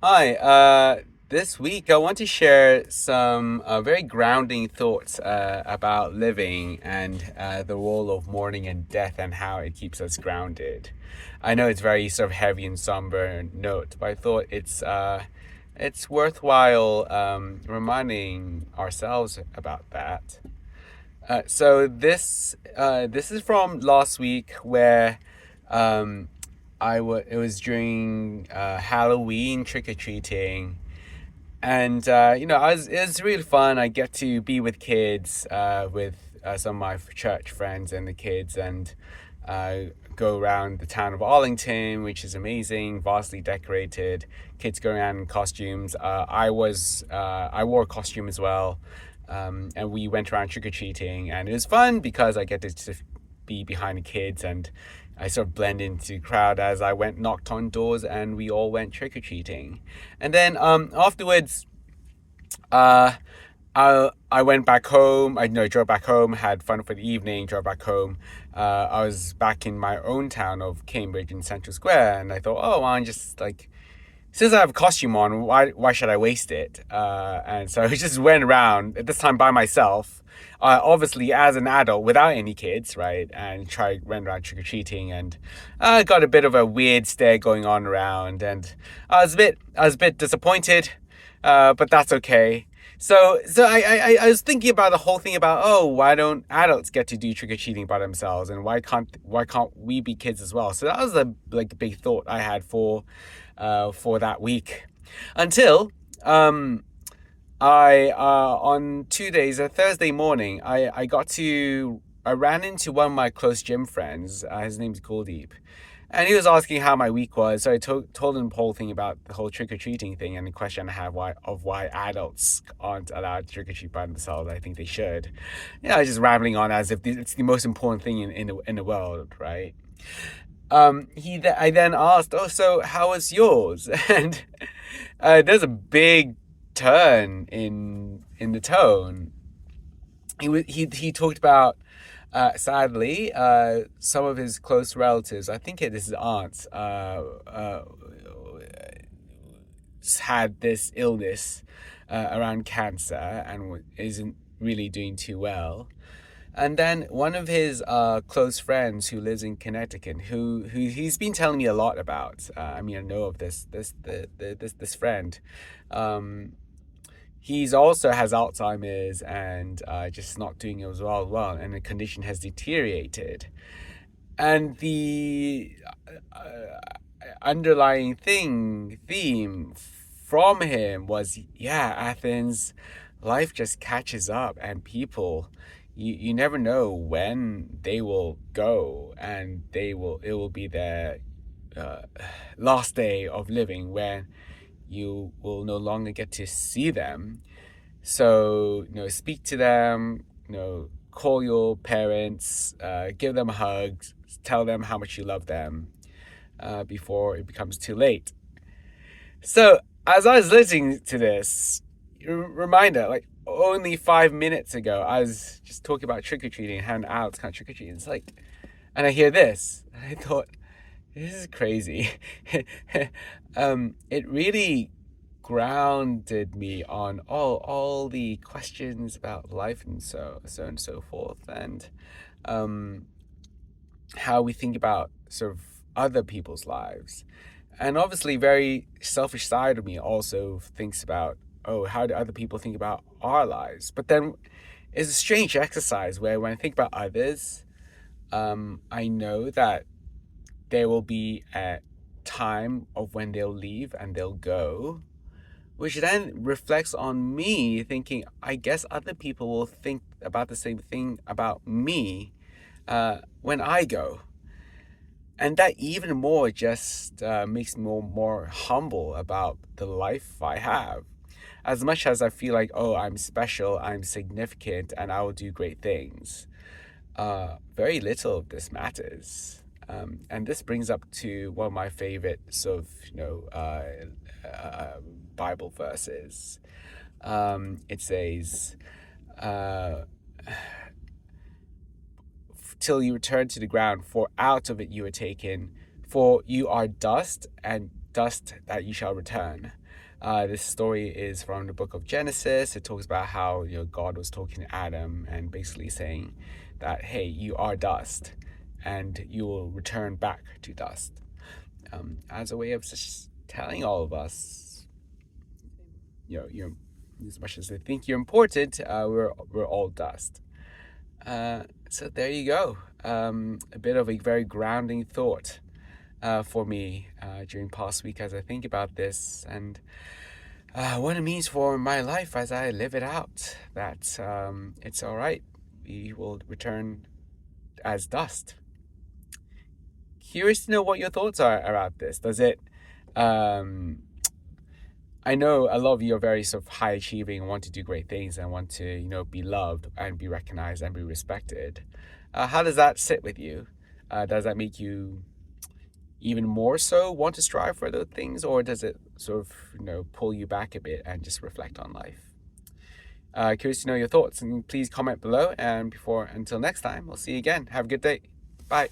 Hi, this week I want to share some very grounding thoughts about living and the role of mourning and death and how it keeps us grounded. I know it's very sort of heavy and somber note, but I thought it's worthwhile reminding ourselves about that. This is from last week where um, it was during Halloween trick or treating, and it was really fun. I get to be with kids, with some of my church friends and the kids, and uh, go around the town of Arlington, which is amazing, vastly decorated. Kids go around in costumes. I wore a costume as well, and we went around trick or treating, and it was fun because I get to be behind the kids and I sort of blend into the crowd as I went knocked on doors and we all went trick or treating. And then afterwards, uh, I went back home. Drove back home, had fun for the evening, drove back home. I was back in my own town of Cambridge in Central Square, and I thought, oh, well, I'm just like, since I have a costume on, why should I waste it? And so I just went around at this time by myself, obviously as an adult without any kids, right? And went around trick or treating, and got a bit of a weird stare going on around, and I was a bit disappointed, but that's okay. So I was thinking about the whole thing about, oh, why don't adults get to do trick or treating by themselves, and why can't we be kids as well? So that was a like big thought I had for that week, until I on 2 days, a Thursday morning, I ran into one of my close gym friends. His name's Kuldeep, and he was asking how my week was. So I told him the whole thing about the whole trick or treating thing and the question I have why adults aren't allowed to trick or treat by themselves. I think they should. I was just rambling on as if it's the most important thing in the world, right? I then asked, "Oh, so how was yours?" And there's a big turn in the tone. He talked about, sadly, some of his close relatives. I think it is his aunts. Had this illness around cancer and isn't really doing too well. And then one of his close friends who lives in Connecticut, who he's been telling me a lot about. I know of this friend. Um, he's also has Alzheimer's and just not doing as well, and the condition has deteriorated. And the underlying theme from him was, yeah, Athens, life just catches up, and people, you never know when they will go, and it will be their uh, last day of living when you will no longer get to see them. So, speak to them, call your parents, give them a hug, tell them how much you love them, before it becomes too late. So, as I was listening to this, reminder, like only 5 minutes ago, I was just talking about trick or treating and how adults can't trick or treat. It's like, and I hear this, and I thought, this is crazy. It really grounded me on all the questions about life and so forth, and um, how we think about sort of other people's lives. And obviously, very selfish side of me also thinks about, oh, how do other people think about our lives? But then it's a strange exercise where when I think about others, I know that there will be a time of when they'll leave and they'll go, which then reflects on me thinking, I guess other people will think about the same thing about me when I go. And that even more just makes me more humble about the life I have. As much as I feel like, oh, I'm special, I'm significant, and I will do great things, very little of this matters. And this brings up to one of my favorite sort of, uh, Bible verses. It says, uh, till you return to the ground, for out of it you are taken, for you are dust, and dust that you shall return. This story is from the book of Genesis. It talks about how God was talking to Adam and basically saying that, hey, you are dust and you will return back to dust. As a way of just telling all of us, you're as much as they think you're important, we're all dust. So there you go. A bit of a very grounding thought for me during past week as I think about this and what it means for my life as I live it out. That it's all right. We will return as dust. Curious to know what your thoughts are about this. Does it? I know a lot of you are very sort of high achieving and want to do great things and want to be loved and be recognized and be respected. How does that sit with you? Does that make you even more so want to strive for those things, or does it sort of pull you back a bit and just reflect on life? Curious to know your thoughts, and please comment below. And until next time, we'll see you again. Have a good day. Bye.